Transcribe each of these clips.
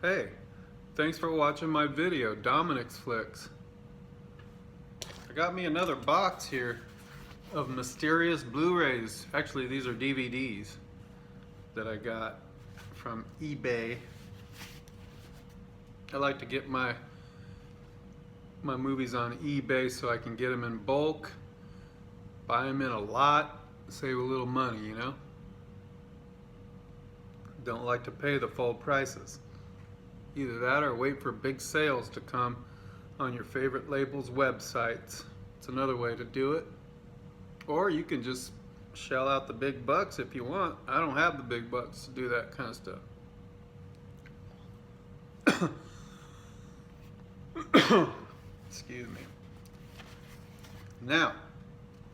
Hey, thanks for watching my video, Dominic's Flicks. I got me another box here of mysterious Blu-rays. Actually, these are DVDs that I got from eBay. I like to get my movies on eBay so I can get them in bulk, buy them in a lot, save a little money, you know? Don't like to pay the full prices. Either that or wait for big sales to come on your favorite labels' websites. It's another way to do it. Or you can just shell out the big bucks if you want. I don't have the big bucks to do that kind of stuff. Excuse me. Now,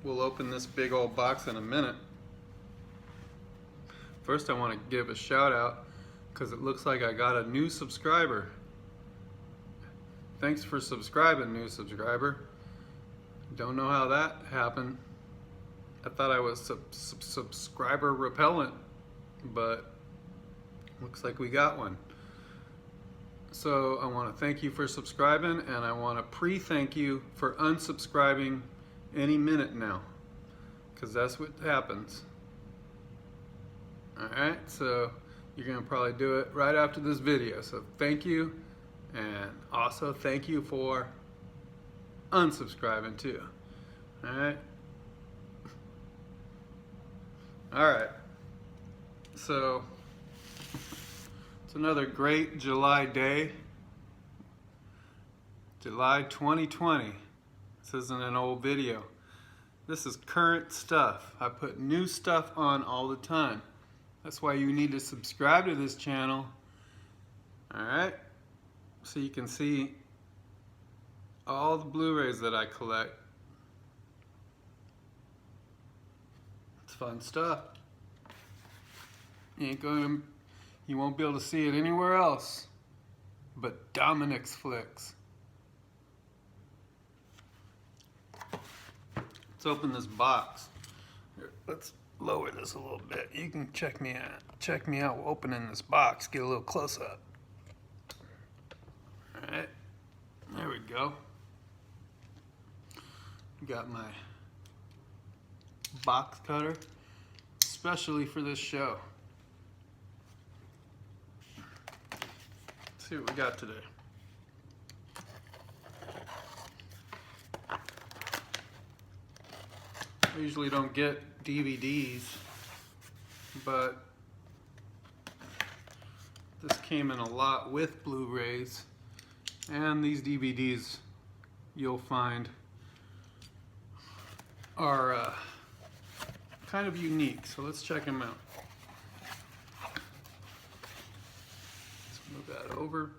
we'll open this big old box in a minute. First, I want to give a shout out because it looks like I got a new subscriber. Thanks for subscribing, new subscriber. Don't know how that happened. I thought I was subscriber repellent, but looks like we got one. So I want to thank you for subscribing, and I want to pre-thank you for unsubscribing any minute now, because that's what happens. Alright, so you're going to probably do it right after this video. So thank you, and also thank you for unsubscribing too. Alright? Alright. So, it's another great July day. July 2020. This isn't an old video. This is current stuff. I put new stuff on all the time. That's why you need to subscribe to this channel. Alright? So you can see all the Blu-rays that I collect. It's fun stuff. You won't be able to see it anywhere else but Dominic's Flicks. Let's open this box. Here, let's lower this a little bit. You can check me out opening this box. Get a little close up. Alright, there we go. Got my box cutter, especially for this show. Let's see what we got today. I usually don't get DVDs, but this came in a lot with Blu-rays, and these DVDs you'll find are kind of unique, so let's check them out. Let's move that over.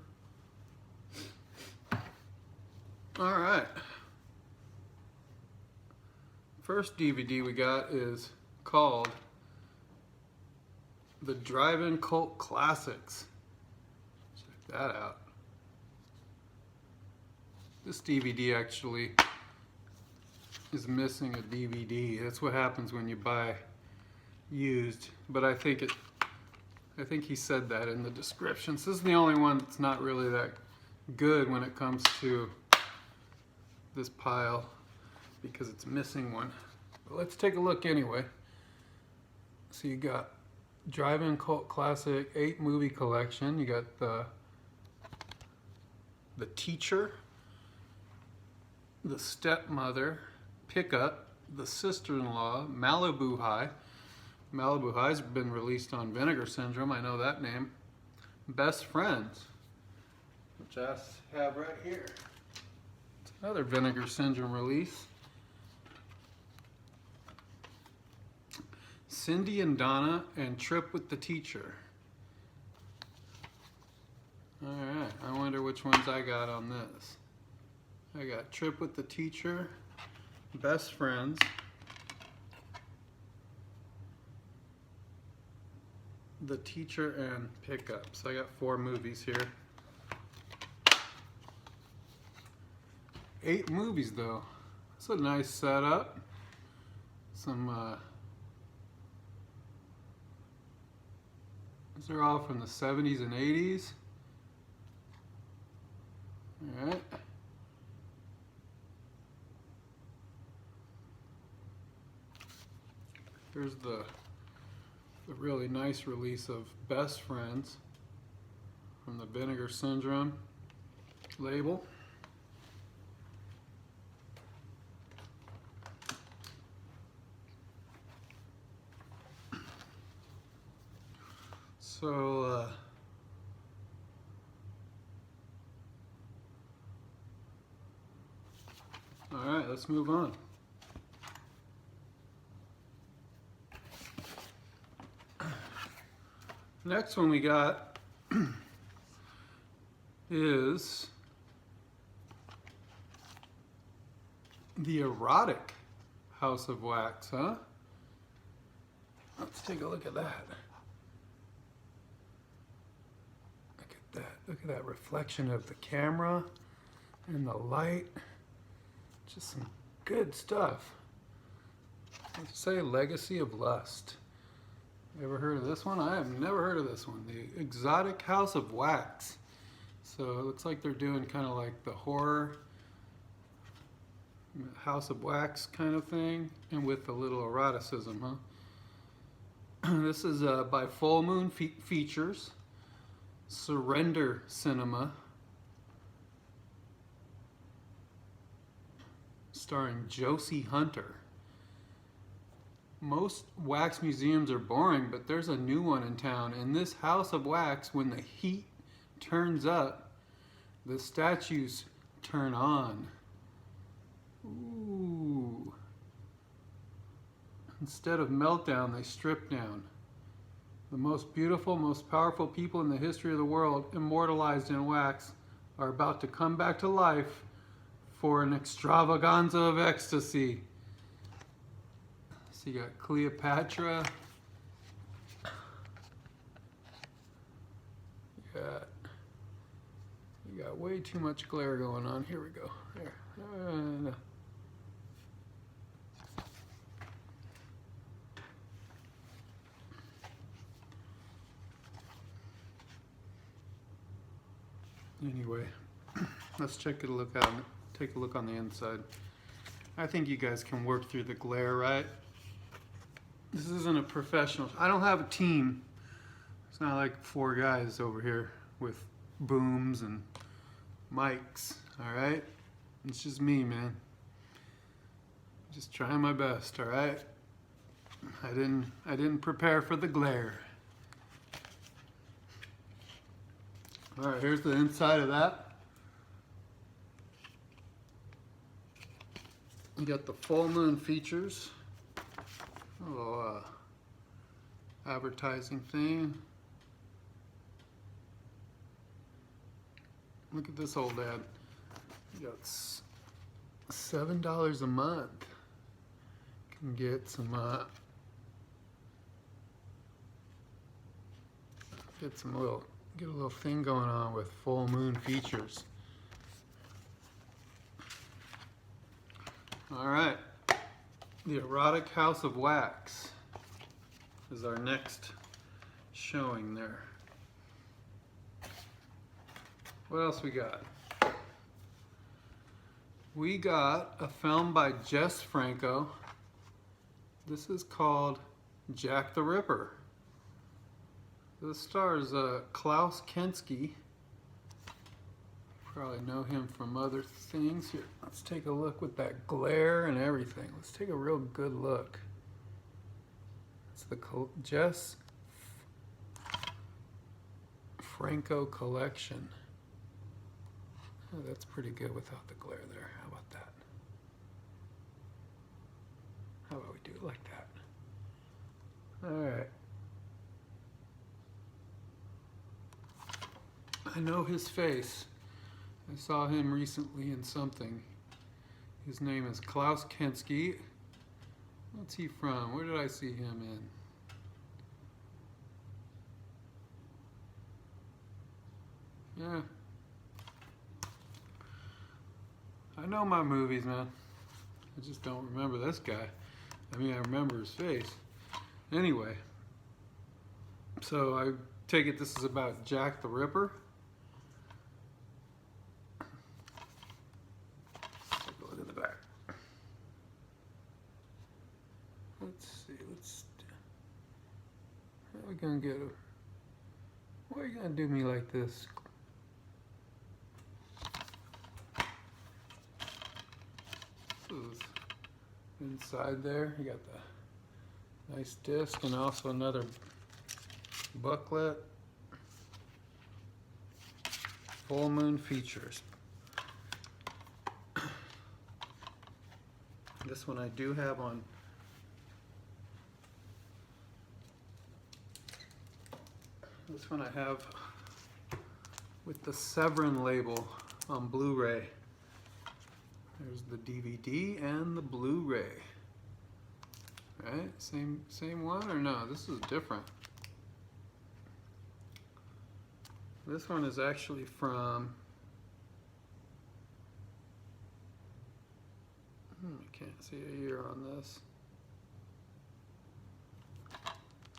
All right. First DVD we got is called The Drive-In Cult Classics. Check that out. This DVD actually is missing a DVD. That's what happens when you buy used. But I think he said that in the description. So this is the only one that's not really that good when it comes to this pile, because it's missing one. But let's take a look anyway. So you got Drive-In Cult Classic 8 movie collection. You got the Teacher, The Stepmother, Pickup, The Sister-in-Law, Malibu High. Malibu High's been released on Vinegar Syndrome, I know that name. Best Friends, which I have right here. It's another Vinegar Syndrome release. Cindy and Donna and Trip with the Teacher. Alright, I wonder which ones I got on this. I got Trip with the Teacher, Best Friends, The Teacher, and Pickup. So I got 4 movies here. 8 movies though. It's a nice setup. Some these are all from the 70s and 80s. Here's the really nice release of Best Friends from the Vinegar Syndrome label. So, all right, let's move on. Next one we got is the erotic House of Wax, huh? Let's take a look at that. Look at that. Look at that reflection of the camera and the light. Just some good stuff. Let's say Legacy of Lust. You ever heard of this one? I have never heard of this one. The Exotic House of Wax. So it looks like they're doing kind of like the horror House of Wax kind of thing, and with a little eroticism, huh? This is by Full Moon Features, Surrender Cinema, starring Josie Hunter. Most wax museums are boring, but there's a new one in town. In this House of Wax, when the heat turns up, the statues turn on. Ooh. Instead of meltdown, they strip down. The most beautiful, most powerful people in the history of the world, immortalized in wax, are about to come back to life for an extravaganza of ecstasy. So you got Cleopatra. You got way too much glare going on. Here we go. There. Anyway, let's take a look on the inside. I think you guys can work through the glare, right? This isn't a professional. I don't have a team. It's not like 4 guys over here with booms and mics, all right? It's just me, man. Just trying my best, all right? I didn't prepare for the glare. All right, here's the inside of that. You got the Full Moon Features. Oh, advertising thing. Look at this old ad. You got $7 a month. Can get some get a little thing going on with Full Moon Features. All right, the Erotic House of Wax is our next showing there. What else we got? We got a film by Jess Franco. This is called Jack the Ripper. This stars Klaus Kinski. Probably know him from other things. Here, let's take a look with that glare and everything. Let's take a real good look. It's the Jess Franco collection. Oh, that's pretty good without the glare there. How about that? How about we do it like that? All right. I know his face. I saw him recently in something. His name is Klaus Kinski. What's he from? Where did I see him in? Yeah. I know my movies, man. I just don't remember this guy. I mean, I remember his face. Anyway. So I take it this is about Jack the Ripper. Let's see, let's do we're gonna get a... Why are you gonna do me like this? This is inside there. You got the nice disc and also another booklet. Full Moon Features. This one I do have on. This one I have with the Severin label on Blu-ray. There's the DVD and the Blu-ray. Right? Same one or no? This is different. This one is actually from... I can't see a year on this.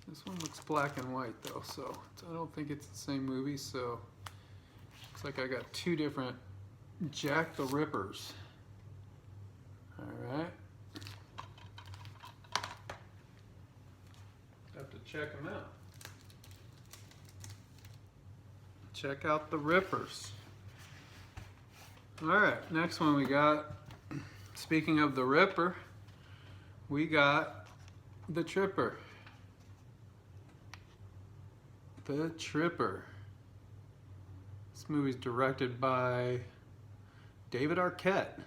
This one looks black and white though, so I don't think it's the same movie, so looks like I got two different Jack the Rippers. Alright. Have to check them out. Check out the Rippers. Alright, next one we got, speaking of the Ripper, we got the Tripper. The Tripper. This movie's directed by David Arquette,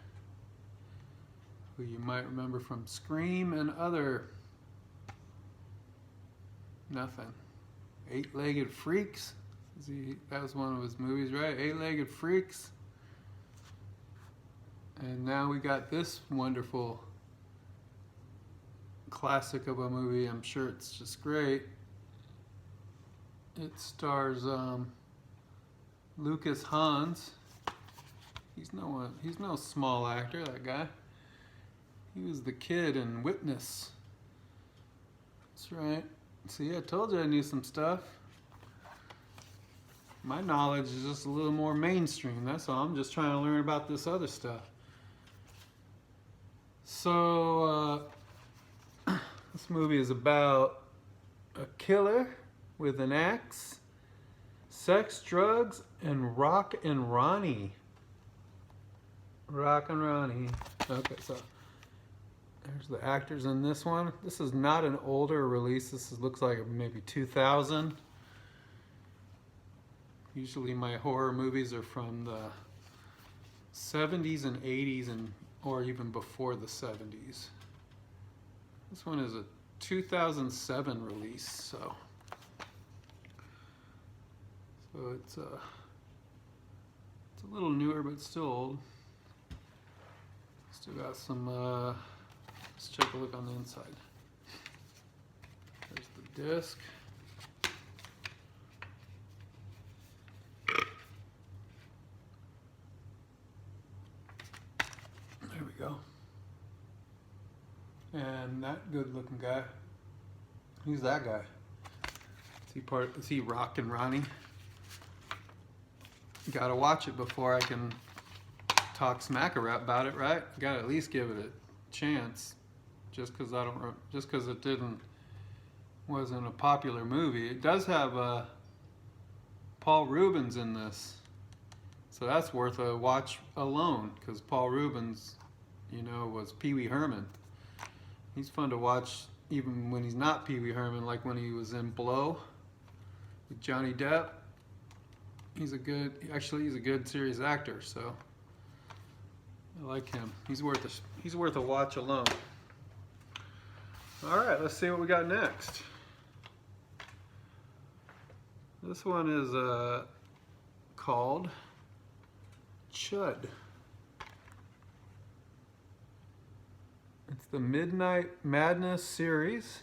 who you might remember from Scream and other... nothing. Eight-Legged Freaks. That was one of his movies, right? Eight-Legged Freaks. And now we got this wonderful classic of a movie. I'm sure it's just great. It stars Lucas Hans. He's no small actor, that guy. He was the kid in Witness. That's right. See, I told you I knew some stuff. My knowledge is just a little more mainstream, that's all. I'm just trying to learn about this other stuff. So, this movie is about a killer with an axe, sex, drugs, and Rock and Ronnie. Rock and Ronnie. Okay, so there's the actors in this one. This is not an older release. This looks like maybe 2000. Usually my horror movies are from the 70s and 80s and or even before the 70s. This one is a 2007 release, so it's a little newer but still old. Still got some, let's take a look on the inside. There's the disc. There we go. And that good looking guy, who's that guy? Is he Rock and Ronnie? Gotta watch it before I can talk smack about it, right? Gotta at least give it a chance. Just because it wasn't a popular movie. It does have Paul Rubens in this, so that's worth a watch alone. Because Paul Rubens, you know, was Pee Wee Herman. He's fun to watch even when he's not Pee Wee Herman, like when he was in Blow with Johnny Depp. He's a good serious actor, so I like him. He's worth a watch alone. All right, let's see what we got next. This one is called Chud. It's the Midnight Madness series.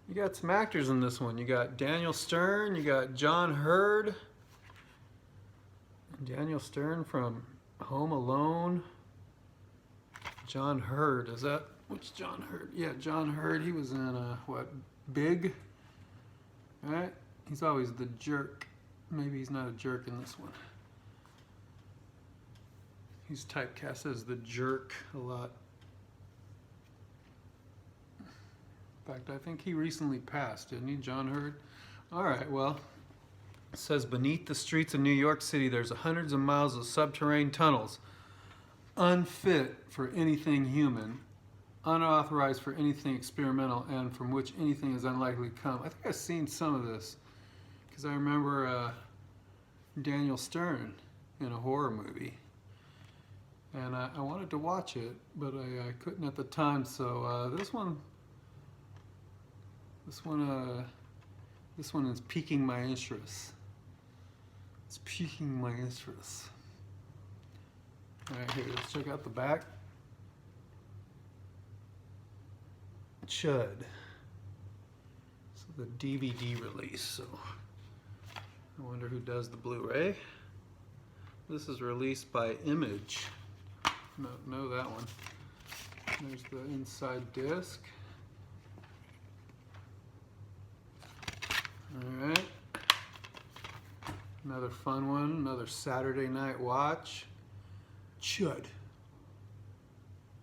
You got some actors in this one. You got Daniel Stern, you got John Hurd. Daniel Stern from Home Alone. John Hurd, which John Hurd? Yeah, John Hurd, he was in, Big? Right? He's always the jerk. Maybe he's not a jerk in this one. He's typecast as the jerk a lot. In fact, I think he recently passed, didn't he, John Hurt? All right, well, it says beneath the streets of New York City, there's hundreds of miles of subterranean tunnels, unfit for anything human, unauthorized for anything experimental, and from which anything is unlikely to come. I think I've seen some of this, because I remember Daniel Stern in a horror movie. And I wanted to watch it, but I couldn't at the time, so this one is piquing my interest. It's piquing my interest. All right, here, let's check out the back. Chud. So the DVD release. So I wonder who does the Blu-ray. This is released by Image. No, know that one. There's the inside disc. All right. Another fun one. Another Saturday night watch. Chud.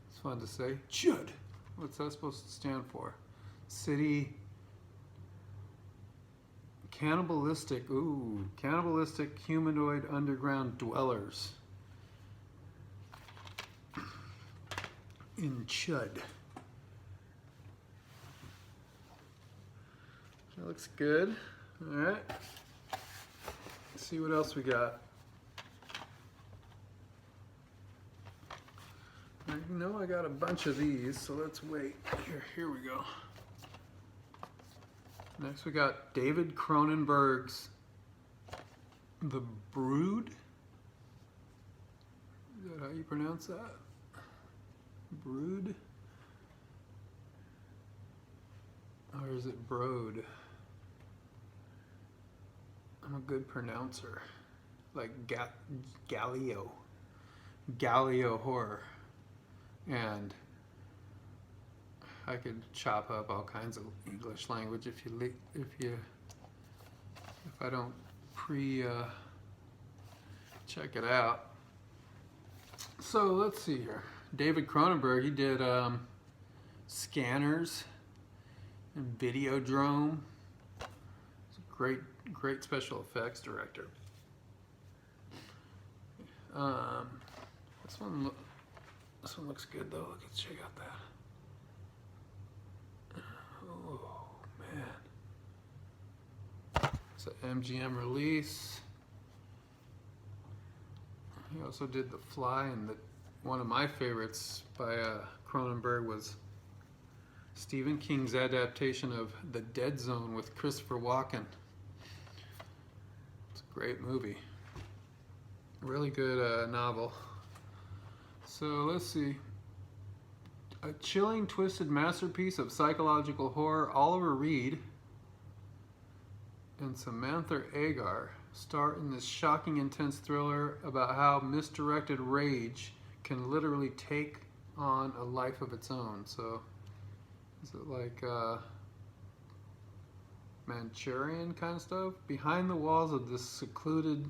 It's fun to say. Chud. What's that supposed to stand for? City. Cannibalistic. Ooh. Cannibalistic humanoid underground dwellers. In Chud. That looks good. All right. Let's see what else we got. I know I got a bunch of these, so let's wait. Here we go. Next we got David Cronenberg's The Brood. Is that how you pronounce that? Brood? Or is it Broad? I'm a good pronouncer. Like Galileo. Galileo horror. And I could chop up all kinds of English language if I don't check it out. So let's see here. David Cronenberg, he did Scanners and Videodrome. He's a great special effects director. This one looks good though. Let's check out that. Oh man, it's an MGM release. He also did The Fly, and one of my favorites by Cronenberg was Stephen King's adaptation of The Dead Zone with Christopher Walken. It's a great movie. Really good novel. So let's see. A chilling, twisted masterpiece of psychological horror. Oliver Reed and Samantha Agar star in this shocking, intense thriller about how misdirected rage can literally take on a life of its own. So, is it like Manchurian kind of stuff? Behind the walls of this secluded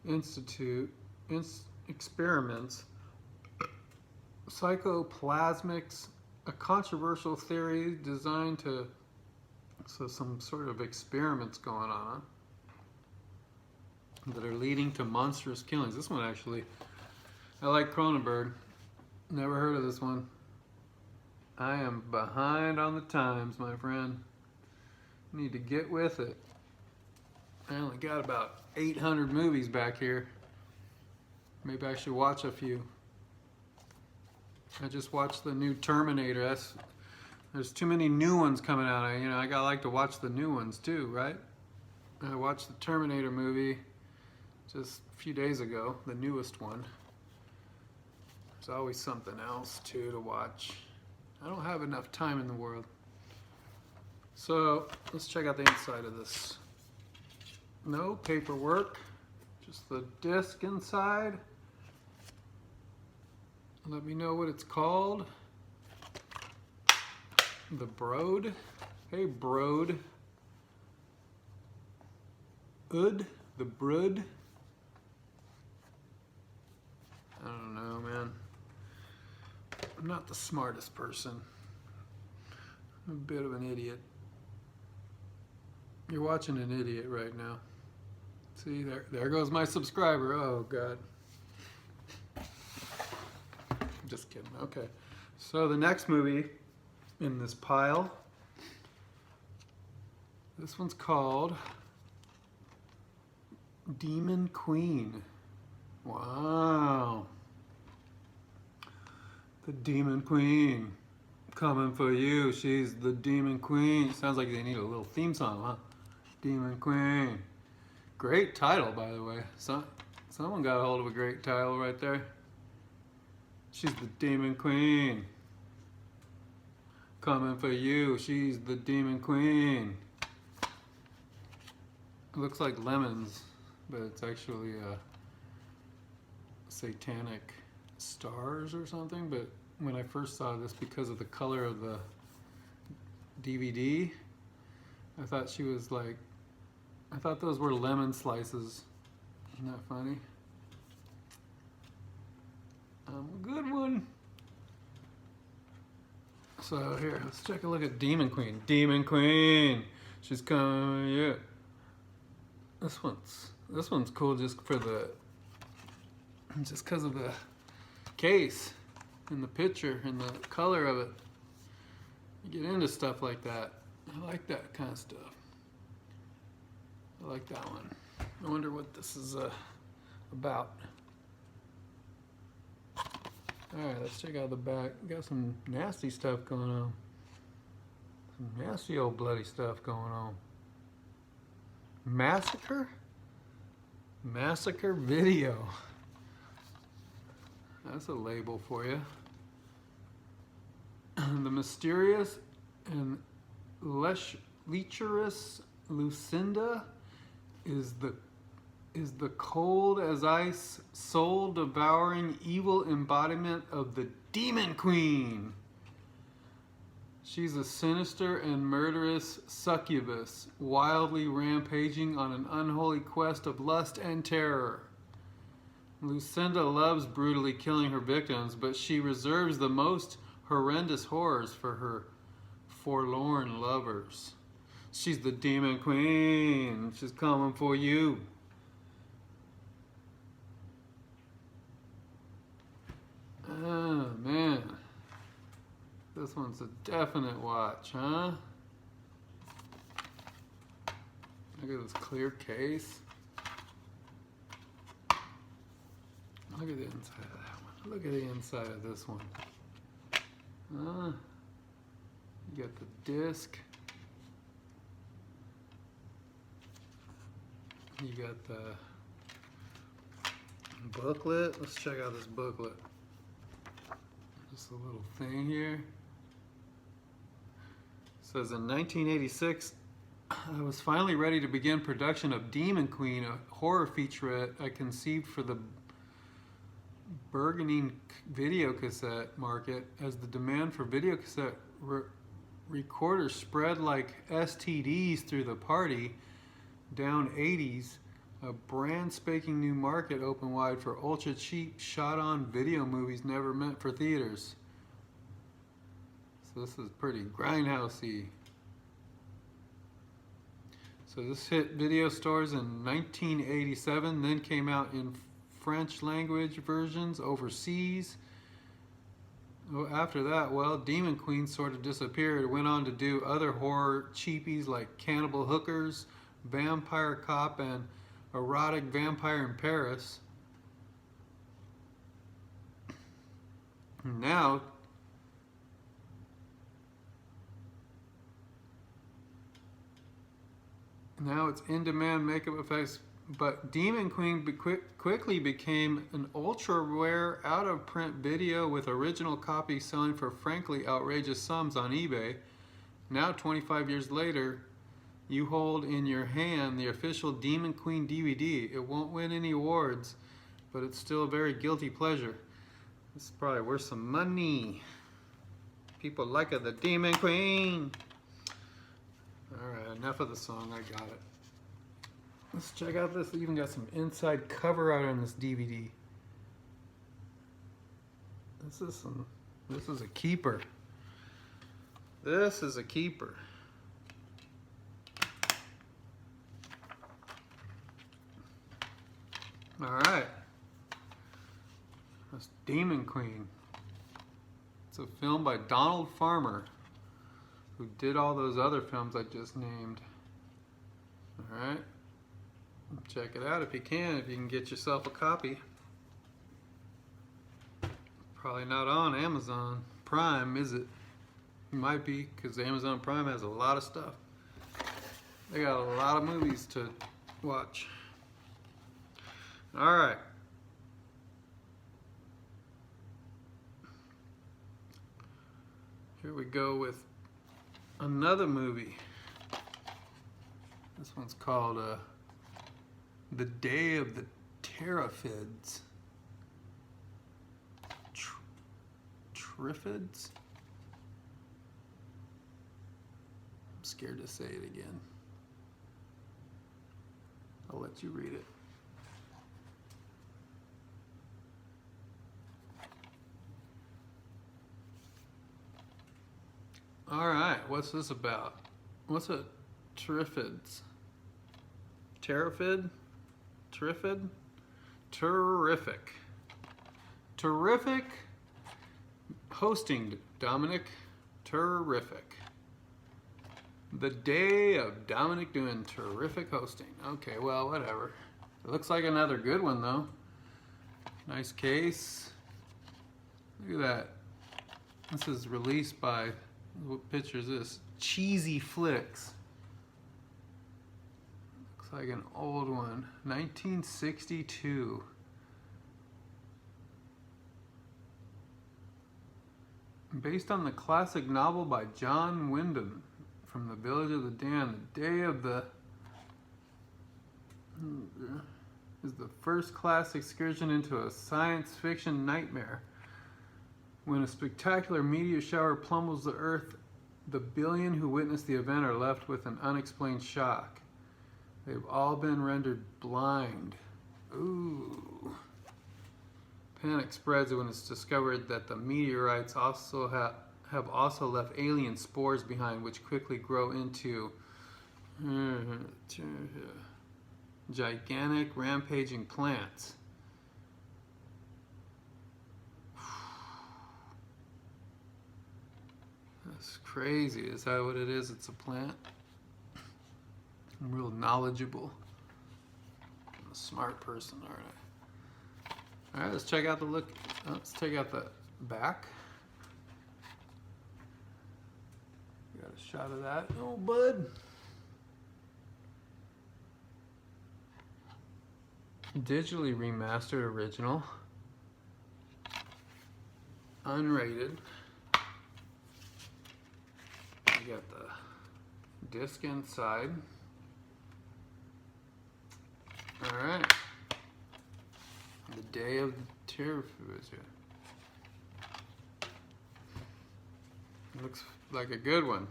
institute experiments psychoplasmics, a controversial theory designed to, so some sort of experiments going on that are leading to monstrous killings. This one actually, I like Cronenberg. Never heard of this one. I am behind on the times, my friend. Need to get with it. I only got about 800 movies back here. Maybe I should watch a few. I just watched the new Terminator. There's too many new ones coming out. I gotta like to watch the new ones too, right? I watched the Terminator movie just a few days ago, the newest one. There's always something else too to watch. I don't have enough time in the world. So let's check out the inside of this. No paperwork, just the disc inside. Let me know what it's called. The Broad. Hey, Broad. The Brood. I don't know, man. I'm not the smartest person. I'm a bit of an idiot. You're watching an idiot right now. See, there goes my subscriber. Oh, God. Just kidding. Okay. So the next movie in this pile, this one's called Demon Queen. Wow. The Demon Queen. Coming for you. She's the Demon Queen. Sounds like they need a little theme song, huh? Demon Queen. Great title, by the way. Someone got a hold of a great title right there. She's the Demon Queen. Coming for you. She's the Demon Queen. It looks like lemons, but it's actually satanic stars or something. But when I first saw this, because of the color of the DVD, I thought she was like, I thought those were lemon slices. Isn't that funny? A good one. So here, let's take a look at Demon Queen. Demon Queen, she's coming. Yeah. This one's cool just because of the case and the picture and the color of it. You get into stuff like that. I like that kind of stuff. I like that one. I wonder what this is about. Alright, let's check out the back. Got some nasty stuff going on. Some nasty old bloody stuff going on. Massacre? Massacre video. That's a label for you. The mysterious and lecherous Lucinda is the cold as ice, soul-devouring evil embodiment of the Demon Queen. She's a sinister and murderous succubus, wildly rampaging on an unholy quest of lust and terror. Lucinda loves brutally killing her victims, but she reserves the most horrendous horrors for her forlorn lovers. She's the Demon Queen. She's coming for you. Oh, man. This one's a definite watch, huh? Look at this clear case. Look at the inside of that one. Look at the inside of this one. You got the disc. You got the booklet. Let's check out this booklet. Just a little thing here. It says in 1986, I was finally ready to begin production of Demon Queen, a horror featurette I conceived for the burgeoning video cassette market. As the demand for video cassette recorders spread like STDs through the party down 80s, a brand spanking new market opened wide for ultra cheap shot on video movies never meant for theaters. So this is pretty grindhousey. So this hit video stores in 1987, then came out in French language versions overseas. After that, well, Demon Queen sort of disappeared, went on to do other horror cheapies like Cannibal Hookers, Vampire Cop, and Erotic Vampire in Paris. Now it's in-demand makeup effects, but Demon Queen quickly became an ultra-rare, out-of-print video with original copies selling for frankly outrageous sums on eBay. Now, 25 years later, you hold in your hand the official Demon Queen DVD. It won't win any awards, but it's still a very guilty pleasure. This is probably worth some money. People like it, the Demon Queen. Alright, enough of the song, I got it. Let's check out this. It even got some inside cover art on this DVD. This is a keeper. This is a keeper. All right. That's Demon Queen. It's a film by Donald Farmer, who did all those other films I just named. All right. Check it out if you can get yourself a copy. Probably not on Amazon Prime, is it? It might be, because Amazon Prime has a lot of stuff. They got a lot of movies to watch. All right. Here we go with another movie. This one's called The Day of the Terraphids. Triffids? I'm scared to say it again. I'll let you read it. All right, what's this about? What's a Triffids? Terrafid? Terrific. Terrific hosting, Dominic. Terrific. The day of Dominic doing terrific hosting. Okay, well, whatever. It looks like another good one, though. Nice case. Look at that. This is released by, what picture is this? Cheesy Flicks. Looks like an old one. 1962. Based on the classic novel by John Wyndham, From the Village of the Damned. The Day of the is the first class excursion into a science fiction nightmare. When a spectacular meteor shower pummels the Earth, the billion who witness the event are left with an unexplained shock. They've all been rendered blind. Ooh. Panic spreads when it's discovered that the meteorites also have also left alien spores behind, which quickly grow into gigantic rampaging plants. That's crazy. Is that what it is? It's a plant? I'm real knowledgeable. I'm a smart person, aren't I? All right, let's check out the look. Let's check out the back. Got a shot of that. Oh, bud. Digitally remastered original. Unrated. You got the disc inside. All right. The Day of the Terraphids. Looks like a good one.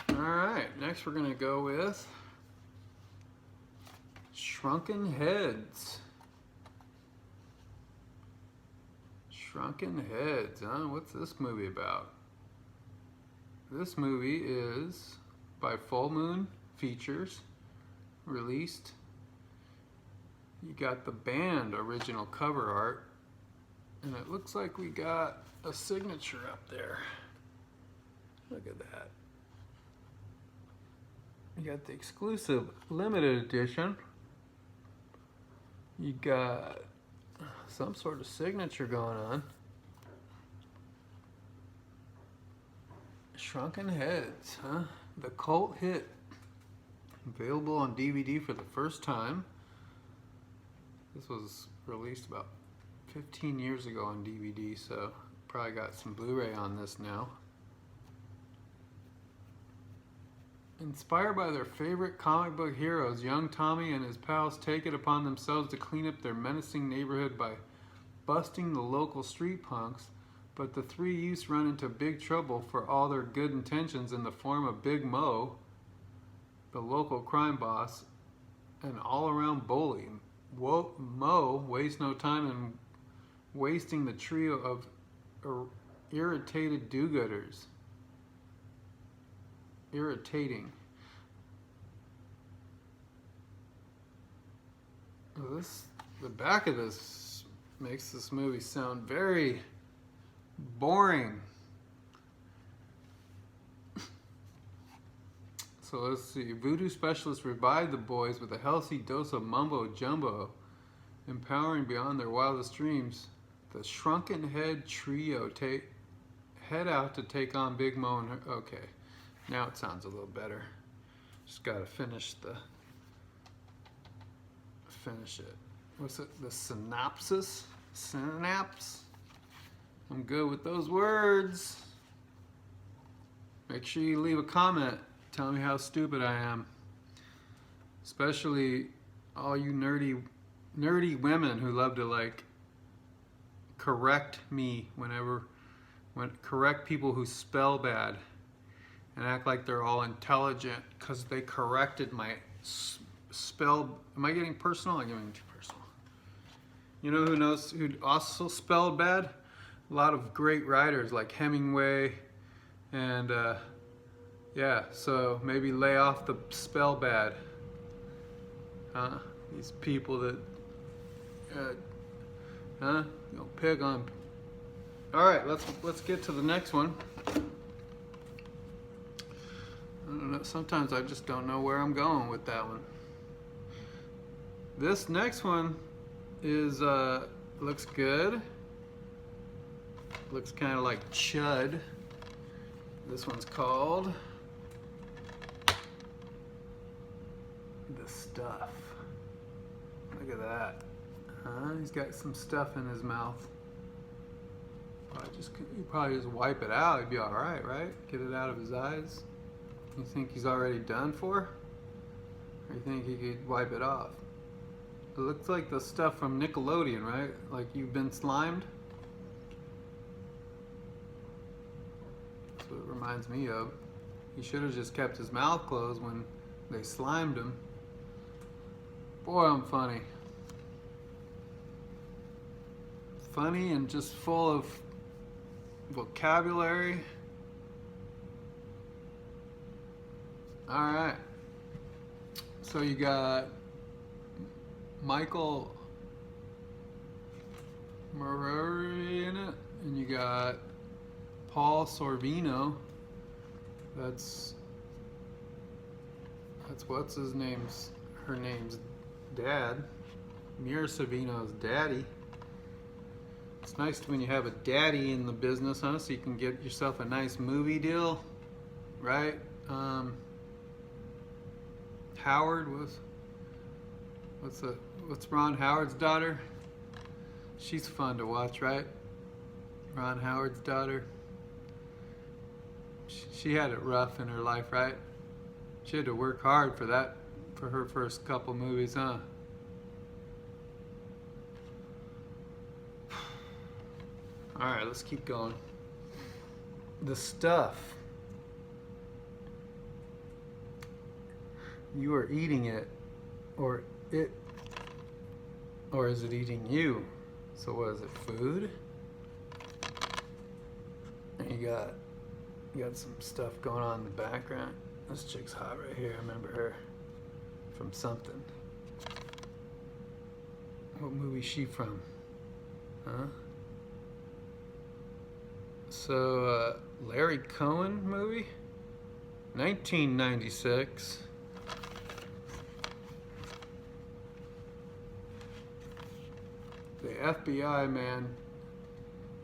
All right, next we're gonna go with Shrunken Heads. Shrunken Heads, huh? What's this movie about? This movie is by Full Moon Features, released. You got the band original cover art, and it looks like we got a signature up there. Look at that. You got the exclusive limited edition. You got some sort of signature going on. Shrunken Heads, huh? The cult hit. Available on DVD for the first time. This was released about 15 years ago on DVD, so probably got some Blu-ray on this now. Inspired by their favorite comic book heroes, young Tommy and his pals take it upon themselves to clean up their menacing neighborhood by busting the local street punks, but the three youths run into big trouble for all their good intentions in the form of Big Mo, the local crime boss, an all-around bully. Mo wastes no time in wasting the trio of irritated do-gooders. Irritating. Well, the back of this makes this movie sound very boring. So let's see. Voodoo specialists revive the boys with a healthy dose of mumbo jumbo, empowering beyond their wildest dreams. The Shrunken Head Trio head out to take on Big Mo and her. Okay, now it sounds a little better. Just gotta finish it. What's it? The synopsis? Synapse? I'm good with those words. Make sure you leave a comment. Tell me how stupid I am. Especially all you nerdy women who love to like correct me correct people who spell bad and act like they're all intelligent because they corrected my spell. Am I getting personal? I'm getting too personal. You know who also spelled bad? A lot of great writers like Hemingway and yeah, so maybe lay off the spell bad. Huh? These people that you know, pick on. All right, let's get to the next one. I don't know, sometimes I just don't know where I'm going with that one. This next one is looks good. Looks kind of like Chud. This one's called The Stuff. Look at that. He's got some stuff in his mouth. You probably just wipe it out. He'd be all right, right? Get it out of his eyes. You think he's already done for? Or you think he could wipe it off? It looks like the stuff from Nickelodeon, right? Like You've Been Slimed. That's what it reminds me of. He should have just kept his mouth closed when they slimed him. Boy, I'm funny. Funny and just full of vocabulary. All right. So you got Michael Murray in it, and you got Paul Sorvino. That's what's his name's, her name's dad. Mira Sorvino's daddy. It's nice when you have a daddy in the business, huh? So you can get yourself a nice movie deal, right? Howard was, what's Ron Howard's daughter? She's fun to watch, right? Ron Howard's daughter. She had it rough in her life, right? She had to work hard for that, for her first couple movies, huh? All right, let's keep going. The Stuff. You are eating it, or is it eating you? So what is it, food? And you got some stuff going on in the background. This chick's hot right here. I remember her from something. What movie is she from? Huh? So, Larry Cohen movie, 1996. The FBI man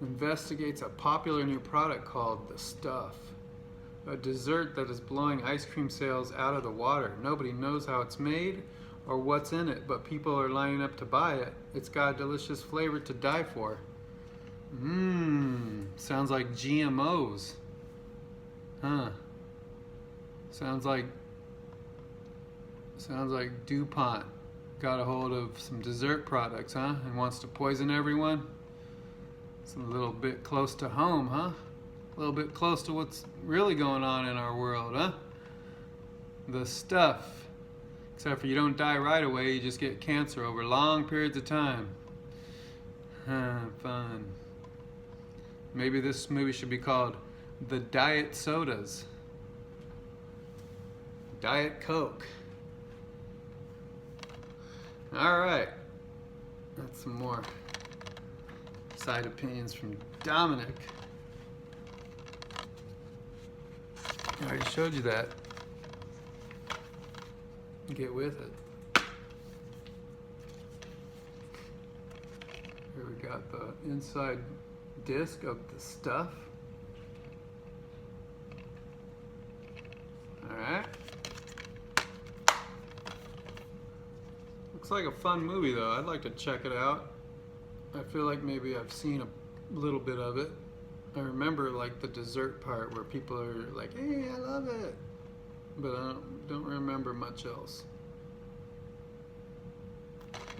investigates a popular new product called The Stuff, a dessert that is blowing ice cream sales out of the water. Nobody knows how it's made or what's in it, but people are lining up to buy it. It's got a delicious flavor to die for. Sounds like GMOs. Huh. Sounds like DuPont got a hold of some dessert products, huh? And wants to poison everyone? It's a little bit close to home, huh? A little bit close to what's really going on in our world, huh? The Stuff. Except for you don't die right away, you just get cancer over long periods of time. Fun. Maybe this movie should be called The Diet Sodas. Diet Coke. Alright. That's some more side opinions from Dominic. I already showed you that. Get with it. Here we got the inside disc of the stuff. Alright. Looks like a fun movie though. I'd like to check it out. I feel like maybe I've seen a little bit of it. I remember like the dessert part where people are like, hey, I love it. But I don't remember much else.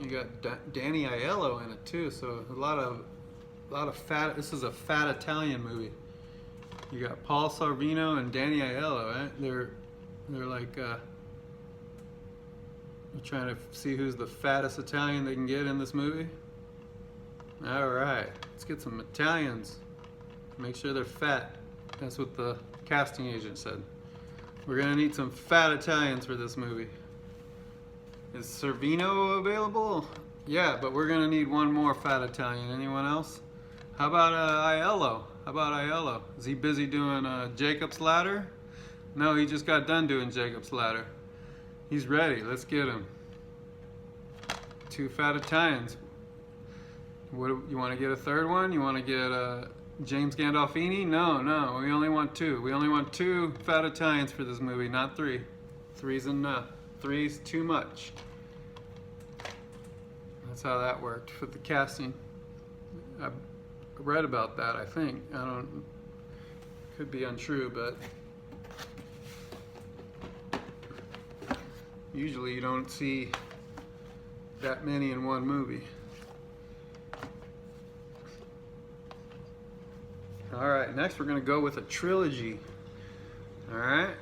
You got Danny Aiello in it too, so a lot of fat. This is a fat Italian movie. You got Paul Sorvino and Danny Aiello, right? They're like they're trying to see who's the fattest Italian they can get in this movie. All right, let's get some Italians. Make sure they're fat. That's what the casting agent said. We're gonna need some fat Italians for this movie. Is Sorvino available? Yeah, but we're gonna need one more fat Italian. Anyone else? How about Aiello? How about Aiello? Is he busy doing Jacob's Ladder? No, he just got done doing Jacob's Ladder. He's ready. Let's get him. 2 fat Italians. What, you want to get a third one? You want to get James Gandolfini? No. We only want 2. We only want 2 fat Italians for this movie, not 3. 3's enough. 3's too much. That's how that worked for the casting. I read about that, I think. Could be untrue, but usually you don't see that many in one movie. Alright, next we're going to go with a trilogy. Alright?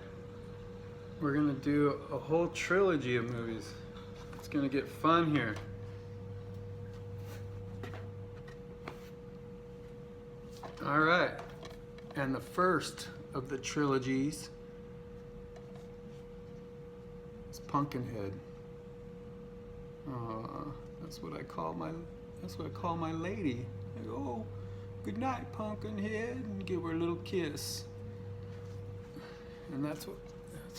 We're going to do a whole trilogy of movies. It's going to get fun here. Alright, and the first of the trilogies is Pumpkinhead. That's what I call my lady. I go, oh, good night, Pumpkinhead, and give her a little kiss. And it's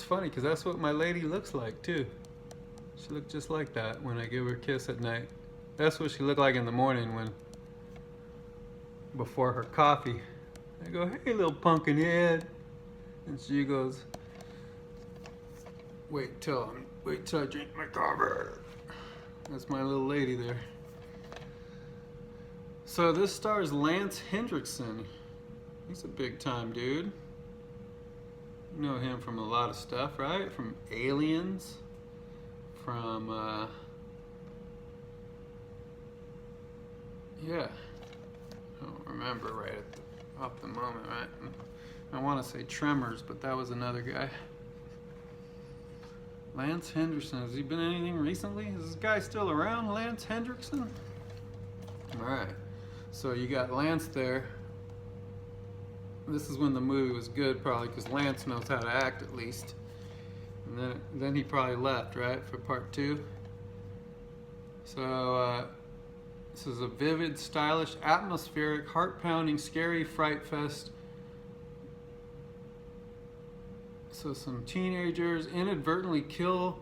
funny because that's what my lady looks like too. She looked just like that when I give her a kiss at night. That's what she looked like in the morning before her coffee. I go, hey, little Pumpkinhead, and she goes, wait till I drink my coffee. That's my little lady there. So this stars Lance Hendrickson. He's a big time dude. You know him from a lot of stuff, right? From Aliens, from yeah, I don't remember right off the moment, right? I want to say Tremors, but that was another guy. Lance Hendrickson, has he been in anything recently? Is this guy still around, Lance Hendrickson? Alright, so you got Lance there. This is when the movie was good, probably, because Lance knows how to act at least. And then he probably left, right, for part 2. So this is a vivid, stylish, atmospheric, heart-pounding, scary fright fest. So some teenagers inadvertently kill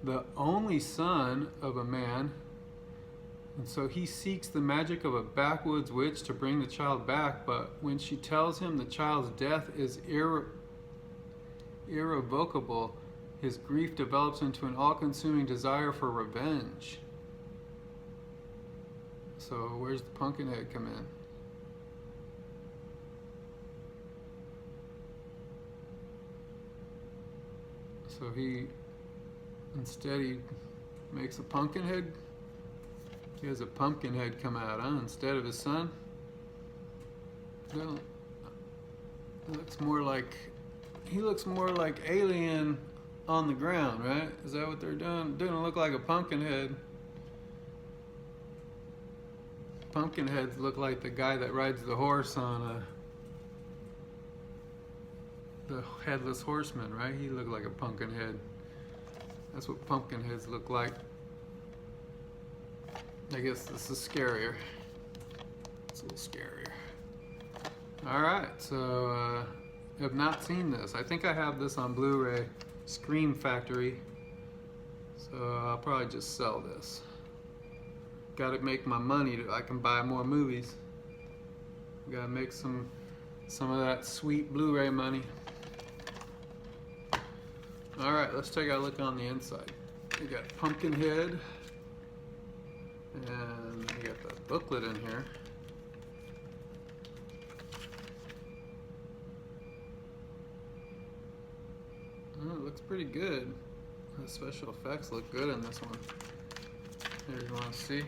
the only son of a man, and so he seeks the magic of a backwoods witch to bring the child back, but when she tells him the child's death is irrevocable, his grief develops into an all-consuming desire for revenge. So where's the Pumpkinhead come in? So he makes a Pumpkinhead. He has a Pumpkinhead come out, huh? Instead of his son. Well, he looks more like Alien on the ground, right? Is that what they're doing? Doesn't look like a Pumpkinhead. Pumpkinheads look like the guy that rides the horse on the Headless Horseman, right? He looked like a Pumpkinhead. That's what Pumpkinheads look like. I guess this is scarier. It's a little scarier. Alright, so have not seen this. I think I have this on Blu-ray, Scream Factory. So I'll probably just sell this. Gotta make my money so I can buy more movies. Gotta make some of that sweet Blu-ray money. Alright, let's take a look on the inside. We got Pumpkinhead. And we got the booklet in here. Oh, it looks pretty good. The special effects look good in this one. Here, you want to see?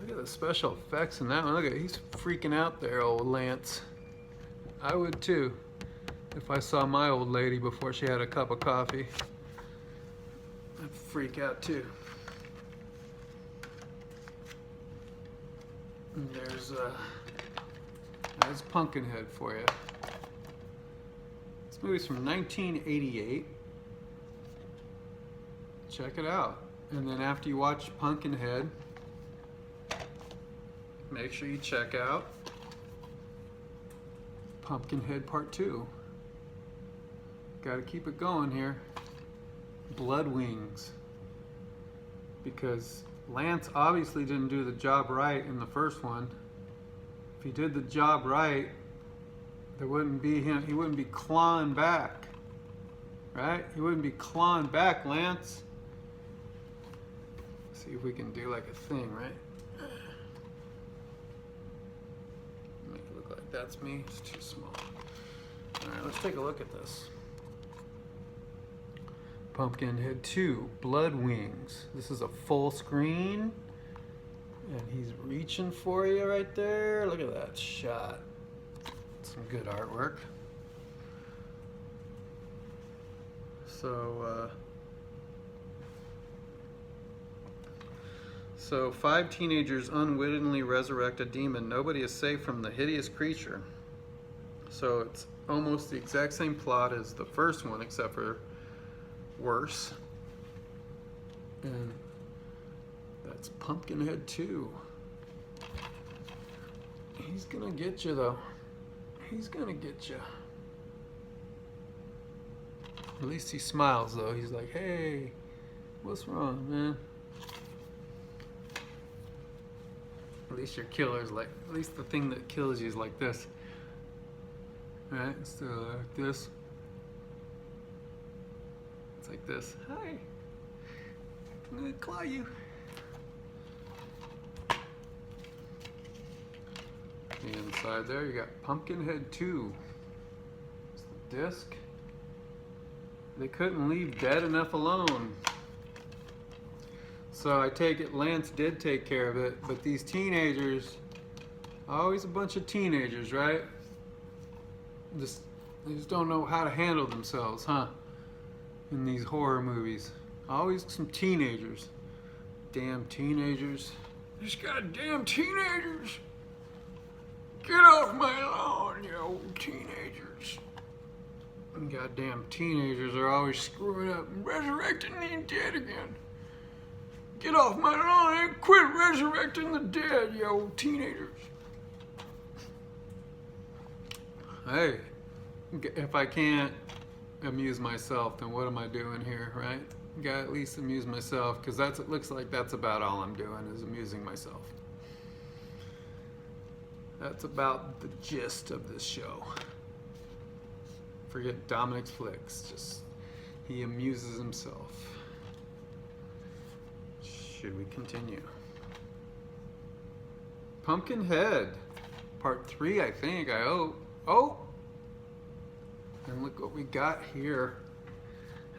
Look at the special effects in that one. Look at, he's freaking out there, old Lance. I would too, if I saw my old lady before she had a cup of coffee. I'd freak out too. And there's Pumpkinhead for you. This movie's from 1988. Check it out. And then after you watch Pumpkinhead, make sure you check out Pumpkinhead Part 2. Gotta keep it going here. Blood Wings. Because Lance obviously didn't do the job right in the first one. If he did the job right, there wouldn't be him, he wouldn't be clawing back. Right? He wouldn't be clawing back, Lance. See if we can do like a thing, right? Make it look like that's me. It's too small. Alright, let's take a look at this. Pumpkinhead 2, Blood Wings. This is a full screen. And he's reaching for you right there. Look at that shot. Some good artwork. So 5 teenagers unwittingly resurrect a demon. Nobody is safe from the hideous creature. So it's almost the exact same plot as the first one, except for worse. And that's Pumpkinhead 2. He's gonna get you though. He's gonna get you. At least he smiles though. He's like, hey, what's wrong, man? At least your killer's like, at least the thing that kills you is like this. Right? So like this. It's like this. Hi. I'm gonna claw you. The inside there, you got Pumpkinhead 2. It's the disc. They couldn't leave dead enough alone. So I take it Lance did take care of it, but these teenagers, always a bunch of teenagers, right? They just don't know how to handle themselves, huh? In these horror movies. Always some teenagers. Damn teenagers. These goddamn teenagers! Get off my lawn, you old teenagers. And goddamn teenagers are always screwing up and resurrecting the dead again. Get off my lawn and quit resurrecting the dead, you old teenagers. Hey, if I can't amuse myself, then what am I doing here, right? Gotta at least amuse myself, because it looks like that's about all I'm doing, is amusing myself. That's about the gist of this show. Forget Dominic's flicks, just he amuses himself. Should we continue? Pumpkinhead, part 3, I think, I hope. Oh! And look what we got here.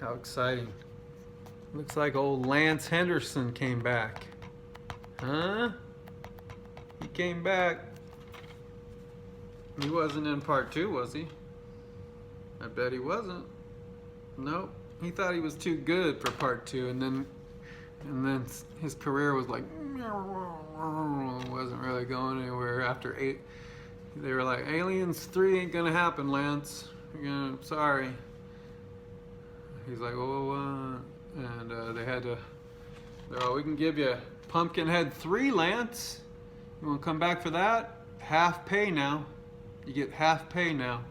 How exciting. Looks like old Lance Henderson came back. Huh? He came back. He wasn't in part 2, was he? I bet he wasn't. Nope. He thought he was too good for part 2, and then his career was like, wasn't really going anywhere after 8. They were like, Aliens 3 ain't gonna happen, Lance. Sorry. He's like, oh, and they had to, we can give you Pumpkinhead 3, Lance. You want to come back for that? Half pay now. You get half pay now.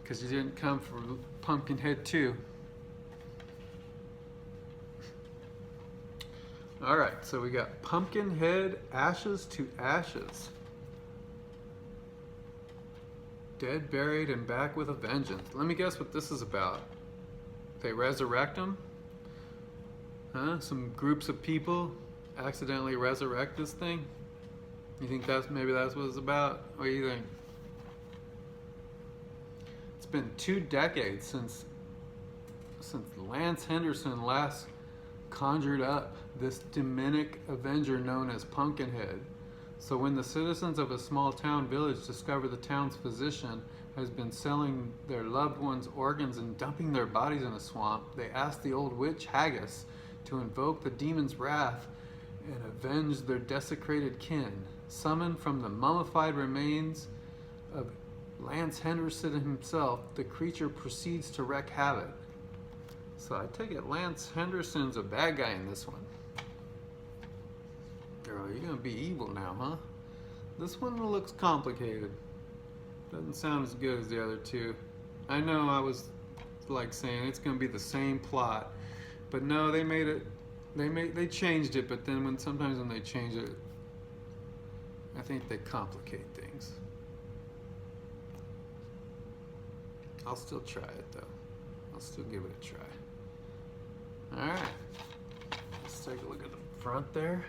Because you didn't come for Pumpkinhead 2. Alright, so we got Pumpkinhead Ashes to Ashes. Dead, buried, and back with a vengeance. Let me guess what this is about. They resurrect him? Huh? Some groups of people accidentally resurrect this thing? You think maybe that's what it's about? What do you think? It's been 2 decades since Lance Henderson last conjured up this demonic avenger known as Pumpkinhead. So when the citizens of a small town village discover the town's physician has been selling their loved ones' organs and dumping their bodies in a swamp, they ask the old witch Haggis to invoke the demon's wrath and avenge their desecrated kin. Summoned from the mummified remains of Lance Henderson himself, the creature proceeds to wreak havoc. So I take it Lance Henderson's a bad guy in this one. Girl, you're gonna be evil now, huh? This one looks complicated. Doesn't sound as good as the other 2. I know I was like saying it's gonna be the same plot, but no, they made it. They changed it, but then sometimes when they change it, I think they complicate things. I'll still try it though. I'll still give it a try. Alright. Let's take a look at the front there.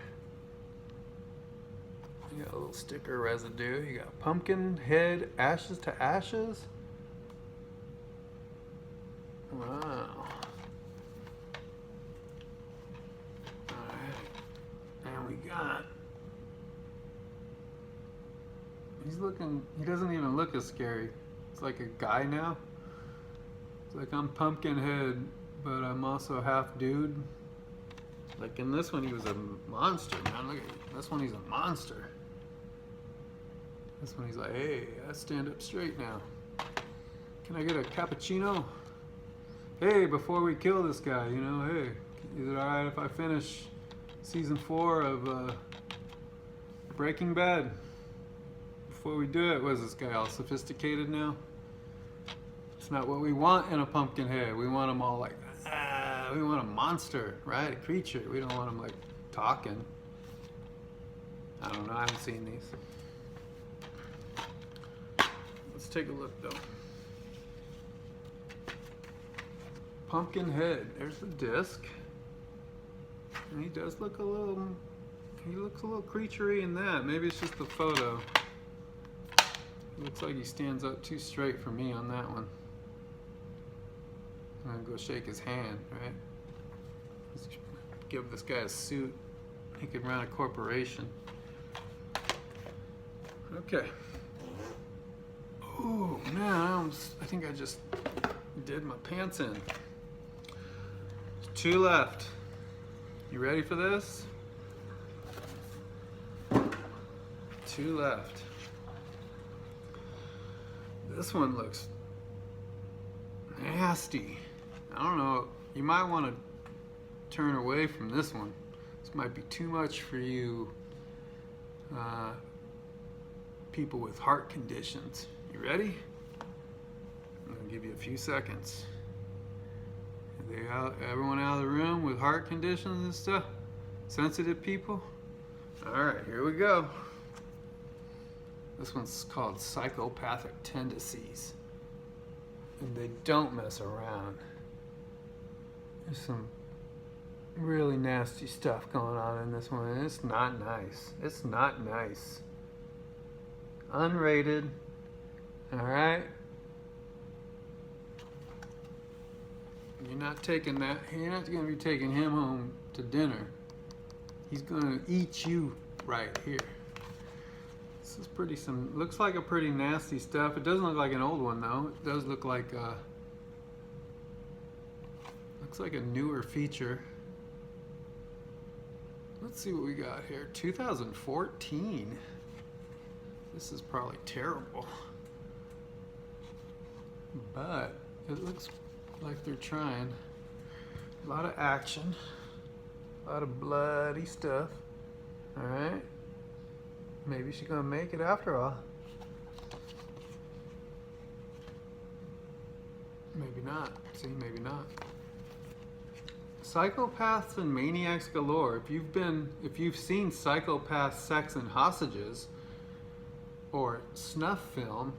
You got a little sticker residue. You got Pumpkinhead Ashes to Ashes. Wow. Alright. And we got... he doesn't even look as scary. It's like a guy now. It's like I'm Pumpkinhead, but I'm also half dude. Like in this one, he was a monster, man. Look at this one, he's a monster. This one, he's like, hey, I stand up straight now. Can I get a cappuccino? Hey, before we kill this guy, hey, is it alright if I finish season 4 of Breaking Bad? Before we do it, was this guy all sophisticated now? It's not what we want in a Pumpkinhead. We want him all like, we want a monster, right? A creature. We don't want him like talking. I don't know, I haven't seen these. Let's take a look though. Pumpkinhead, there's the disc. And he does look he looks a little creaturey in that. Maybe it's just the photo. Looks like he stands up too straight for me on that one. I'm gonna go shake his hand, right? Give this guy a suit. He could run a corporation. Okay. Oh man, I think I just did my pants in. 2 left. You ready for this? 2 left. This one looks nasty. I don't know. You might want to turn away from this one. This might be too much for you people with heart conditions. You ready? I'm going to give you a few seconds. Everyone out of the room with heart conditions and stuff? Sensitive people? Alright, here we go. This one's called Psychopathic Tendencies. And they don't mess around. There's some really nasty stuff going on in this one, and it's not nice. It's not nice. Unrated. Alright? You're not taking that. You're not going to be taking him home to dinner. He's going to eat you right here. This is looks like a pretty nasty stuff. It doesn't look like an old one though. It does look like looks like a newer feature. Let's see what we got here. 2014. This is probably terrible. But it looks like they're trying. A lot of action. A lot of bloody stuff. Alright. Maybe she's gonna make it after all. Maybe not. See, maybe not. Psychopaths and Maniacs Galore. If you've seen Psychopath, Sex, and Hostages, or snuff film,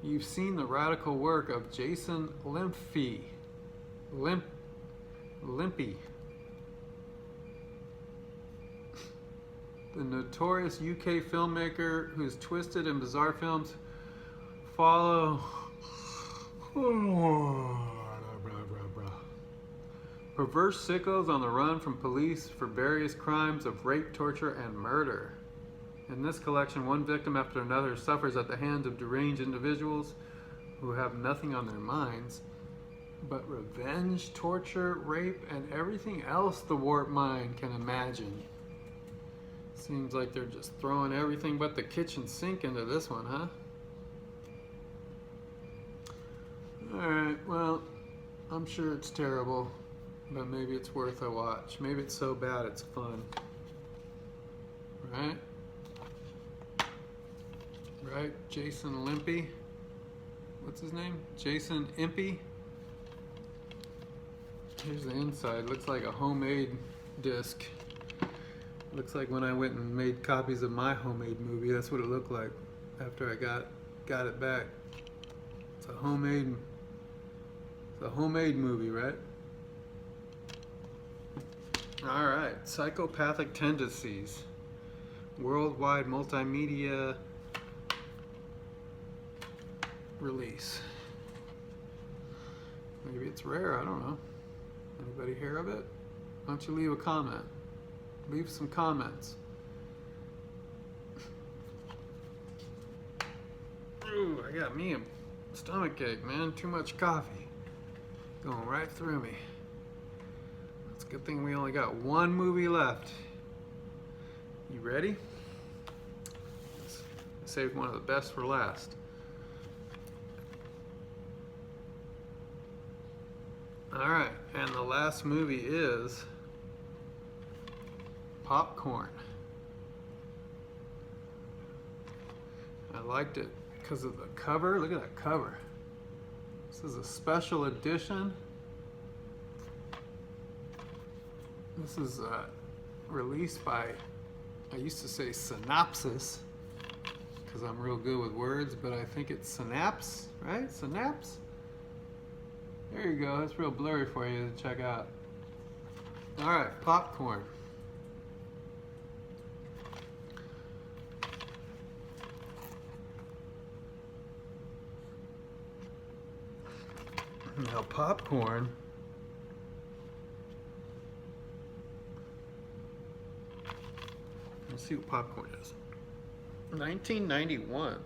you've seen the radical work of Jason Limpy. The notorious UK filmmaker whose twisted and bizarre films follow perverse sickos on the run from police for various crimes of rape, torture, and murder. In this collection, one victim after another suffers at the hands of deranged individuals who have nothing on their minds but revenge, torture, rape, and everything else the warped mind can imagine. Seems like they're just throwing everything but the kitchen sink into this one, huh? Alright, well, I'm sure it's terrible, but maybe it's worth a watch. Maybe it's so bad it's fun. Right? Right? Jason Limpy. What's his name? Jason Impey. Here's the inside. Looks like a homemade disc. Looks like when I went and made copies of my homemade movie, that's what it looked like after I got it back. It's a homemade movie, right? All right, Psychopathic Tendencies, worldwide multimedia release. Maybe it's rare, I don't know. Anybody hear of it? Why don't you leave a comment? Leave some comments. Ooh, I got me a stomach ache, man. Too much coffee. Going right through me. It's a good thing we only got one movie left. You ready? I saved one of the best for last. Alright, and the last movie is Popcorn. I liked it because of the cover. Look at that cover. This is a special edition. This is released by, I used to say Synopsis because I'm real good with words, but I think it's Synapse, right? Synapse? There you go. It's real blurry for you to check out. All right, Popcorn. Now, Popcorn. Let's see what Popcorn is. 1991.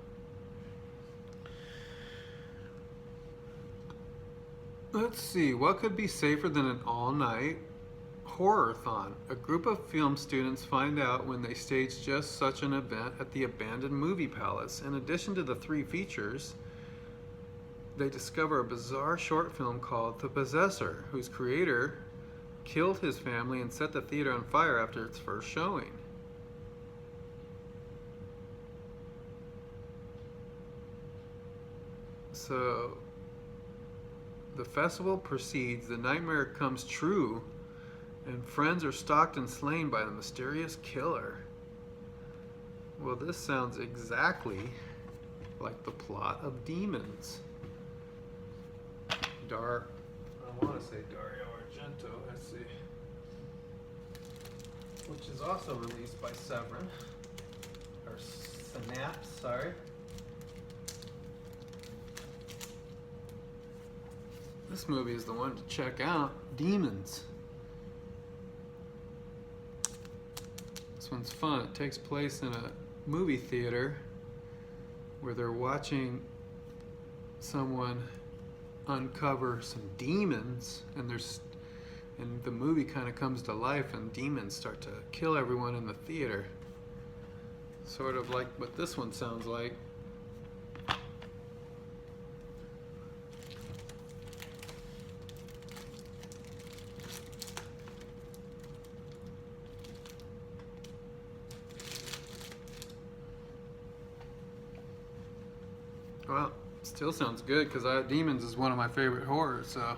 Let's see, what could be safer than an all-night horror-thon? A group of film students find out when they stage just such an event at the abandoned movie palace. In addition to the 3 features, they discover a bizarre short film called The Possessor, whose creator killed his family and set the theater on fire after its first showing. So the festival proceeds, the nightmare comes true, and friends are stalked and slain by the mysterious killer. Well, this sounds exactly like the plot of Demons. I want to say Dario Argento, let's see. Which is also released by Severin, or Synapse, sorry. This movie is the one to check out, Demons. This one's fun. It takes place in a movie theater where they're watching someone uncover some demons, and and the movie kind of comes to life and demons start to kill everyone in the theater. Sort of like what this one sounds like. Well, still sounds good because Demons is one of my favorite horrors, so